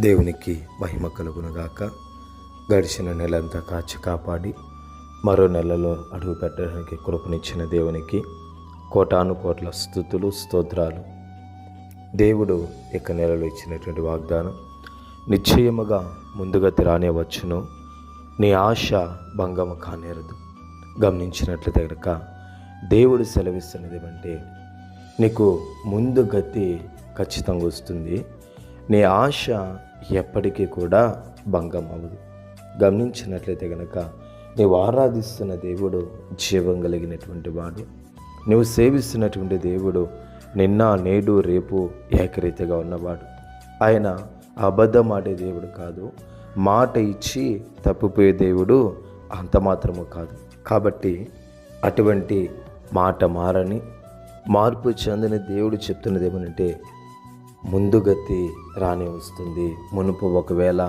దేవునికి మహిమ కలుగునుగాక. గడిచిన నెలంతా కాచి కాపాడి మరో నెలలో అడుగు పెట్టడానికి కృపనిచ్చిన దేవునికి కోటాను కోట్ల స్తుతులు స్తోత్రాలు. దేవుడు ఇక నెలలో ఇచ్చినటువంటి వాగ్దానం నిశ్చయముగా ముందుగతి రానివచ్చును, నీ ఆశ భంగము కానేరదు. గమనించినట్లయితే కనుక దేవుడు సెలవిస్తున్నది ఏమంటే నీకు ముందు గతి ఖచ్చితంగా వస్తుంది, నీ ఆశ ఎప్పటికీ కూడా భంగం అవ్వదు. గమనించినట్లయితే కనుక నీవు ఆరాధిస్తున్న దేవుడు జీవం కలిగినటువంటి వాడు. నువ్వు సేవిస్తున్నటువంటి దేవుడు నిన్న నేడు రేపు ఏకరీతిగా ఉన్నవాడు. ఆయన అబద్ధం ఆడే దేవుడు కాదు, మాట ఇచ్చి తప్పిపోయే దేవుడు అంత మాత్రము కాదు. కాబట్టి అటువంటి మాట మారని మార్పు చెందని దేవుడు చెప్తున్నది ఏమనంటే ముందుగతి రాని వస్తుంది. మునుపు ఒకవేళ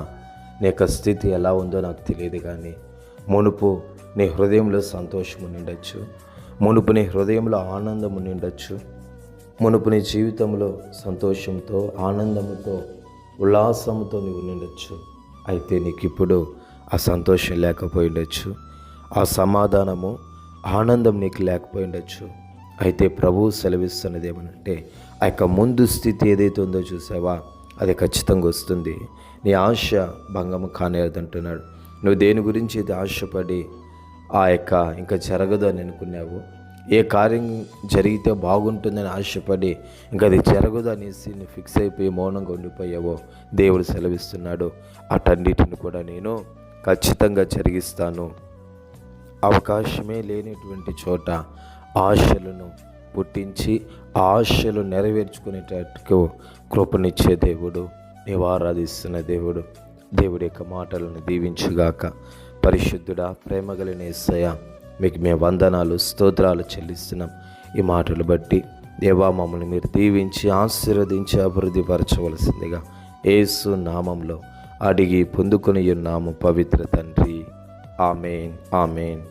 నీ యొక్క స్థితి ఎలా ఉందో నాకు తెలియదు, కానీ మునుపు నీ హృదయంలో సంతోషం ఉండిండొచ్చు, మునుపు నీ హృదయంలో ఆనందం ఉండిండొచ్చు, మునుపు నీ జీవితంలో సంతోషంతో ఆనందంతో ఉల్లాసంతో నీవు ఉండిండొచ్చు. అయితే నీకు ఇప్పుడు ఆ సంతోషం లేకపోయి ఉండొచ్చు, ఆ సమాధానము ఆనందం నీకు లేకపోయి ఉండొచ్చు. అయితే ప్రభువు సెలవిస్తున్నది ఏమనంటే ఆ యొక్క ముందు స్థితి ఏదైతే ఉందో చూసావా, అది ఖచ్చితంగా వస్తుంది. నీ ఆశ భంగము కానేదంటున్నాడు. నువ్వు దేని గురించి ఇది ఆశపడి ఇంకా జరగదు అని అనుకున్నావు, ఏ కార్యం జరిగితే బాగుంటుందని ఆశపడి ఇంకా అది జరగదు అనేసి నువ్వు ఫిక్స్ అయిపోయి మౌనంగా ఉండిపోయావో, దేవుడు సెలవిస్తున్నాడు అటన్నిటిని కూడా నేను ఖచ్చితంగా జరిగిస్తాను. అవకాశమే లేనటువంటి చోట ఆశలను పుట్టించి ఆశలు నెరవేర్చుకునేటట్టుకు కృపనిచ్చే దేవుడు, నీవు ఆరాధిస్తున్న దేవుడు. దేవుడి యొక్క మాటలను దీవించుగాక. పరిశుద్ధుడా, ప్రేమ కలిగిన యేసయ్య, మీకు మేము వందనాలు స్తోత్రాలు చెల్లిస్తున్నాం. ఈ మాటలు బట్టి దేవా మమ్మల్ని మీరు దీవించి ఆశీర్వదించి అభివృద్ధిపరచవలసిందిగా యేసు నామంలో అడిగి పొందుకొని ఉన్నాము పవిత్ర తండ్రి. ఆమేన్, ఆమేన్.